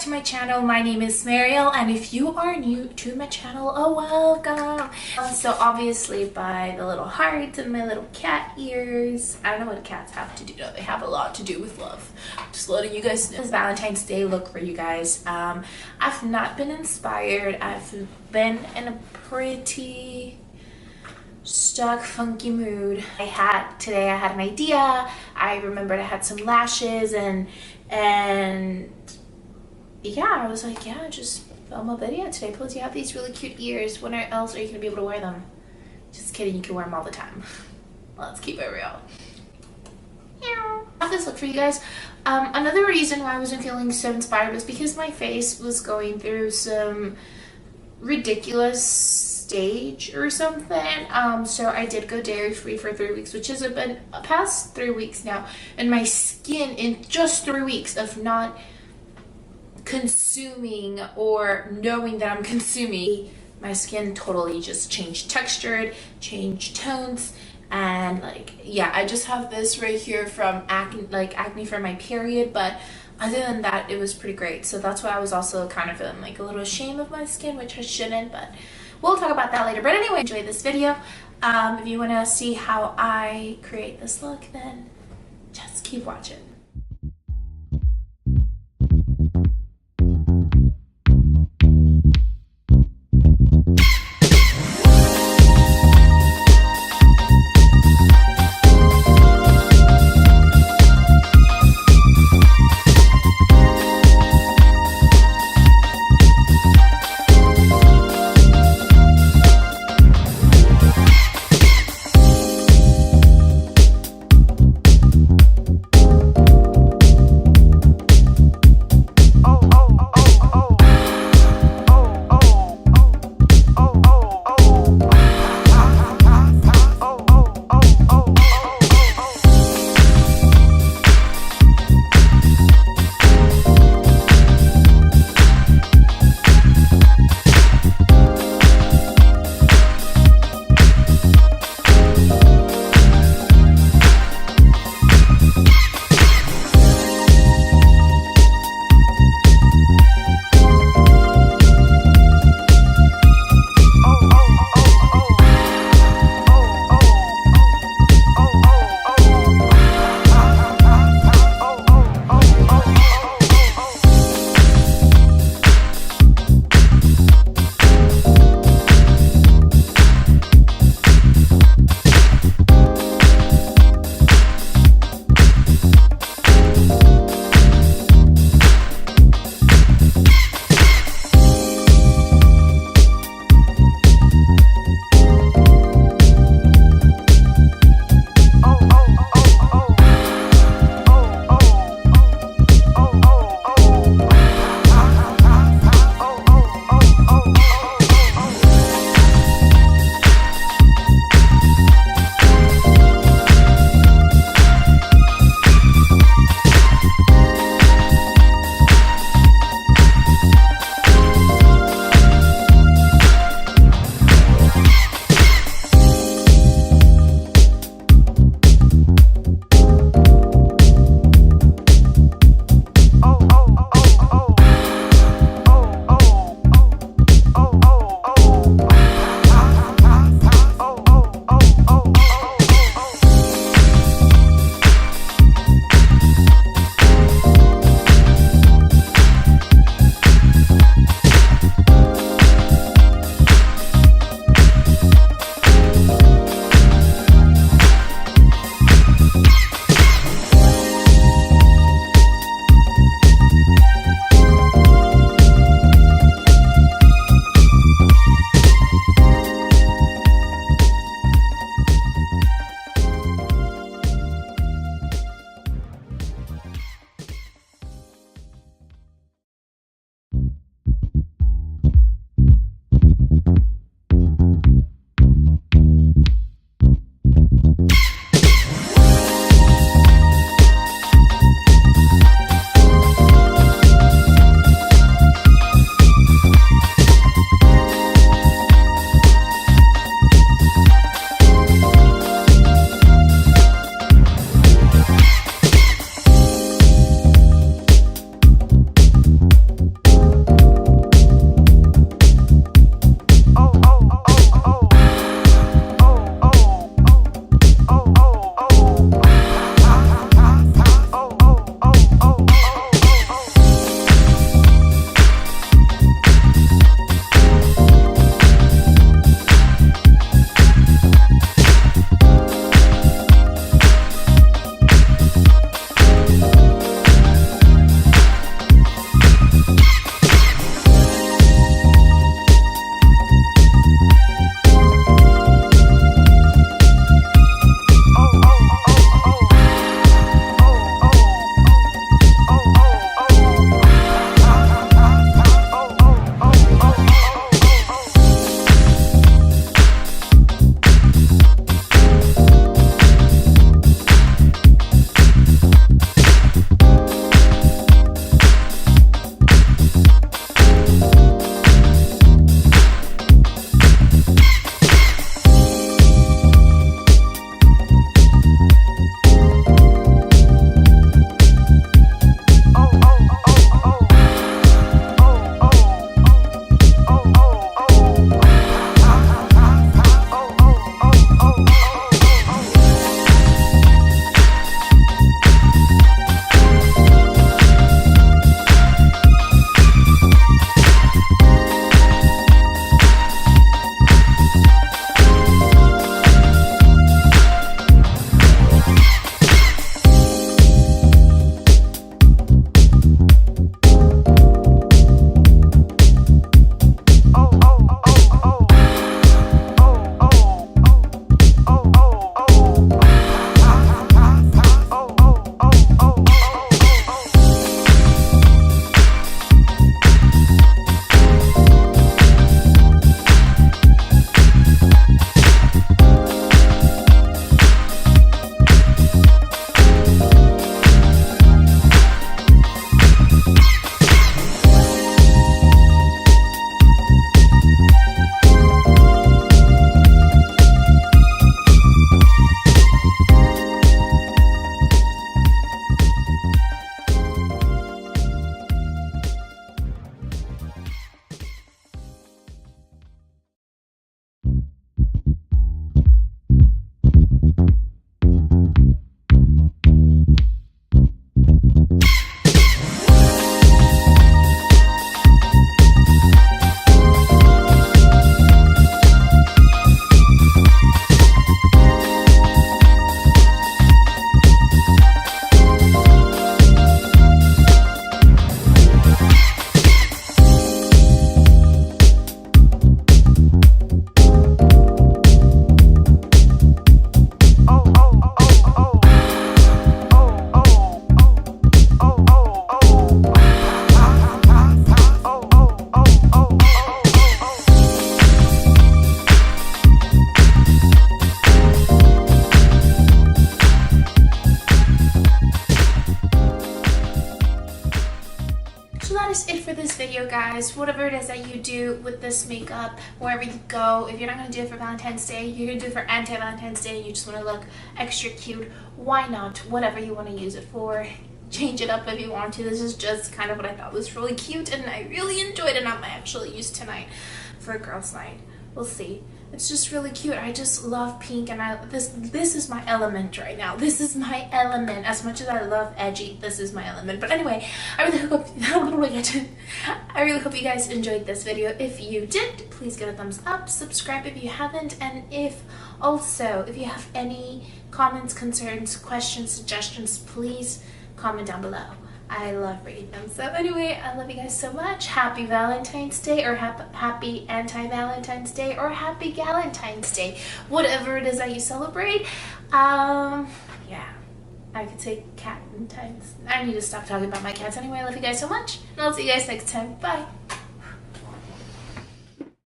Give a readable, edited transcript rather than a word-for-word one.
to my channel. My name is Mariel, and if you are new to my channel, welcome. So obviously by the little hearts and my little cat ears, I don't know what cats have to do though. They have a lot to do with love. Just letting you guys know. This Valentine's Day look for you guys. I've not been inspired. I've been in a pretty stuck, funky mood. Today I had an idea. I remembered I had some lashes and yeah, I was like, yeah, just film a video today. Plus you have these really cute ears. When else are you gonna be able to wear them? Just kidding, you can wear them all the time. Let's keep it real. I have this look for you guys. Another reason why I wasn't feeling so inspired was because my face was going through some ridiculous stage or something. So I did go dairy free for 3 weeks, which has been past 3 weeks now, and my skin in just 3 weeks of not consuming or knowing that I'm consuming, my skin totally just changed textured, changed tones, and like, yeah, I just have this right here from acne from my period, but other than that, it was pretty great. So that's why I was also kind of feeling like a little ashamed of my skin, which I shouldn't, but we'll talk about that later. But anyway, enjoy this video. If you want to see how I create this look, then just keep watching. course it for this video, guys. Whatever it is that you do with this makeup, wherever you go, if you're not going to do it for Valentine's Day, you're going to do it for anti-Valentine's Day, and you just want to look extra cute, why not? Whatever you want to use it for. Change it up if you want to. This is just kind of what I thought was really cute, and I really enjoyed it, and I might actually use tonight for a girls' night. We'll see. It's just really cute. I just love pink, and this is my element right now. This is my element. As much as I love edgy, this is my element. But anyway, I really hope you guys enjoyed this video. If you did, please give it a thumbs up. Subscribe if you haven't, and if you have any comments, concerns, questions, suggestions, please comment down below. I love reading them. So anyway, I love you guys so much. Happy Valentine's Day, or happy anti-Valentine's Day, or happy Galentine's Day. Whatever it is that you celebrate. Yeah. I could say cat-times. I need to stop talking about my cats anyway. I love you guys so much. And I'll see you guys next time. Bye.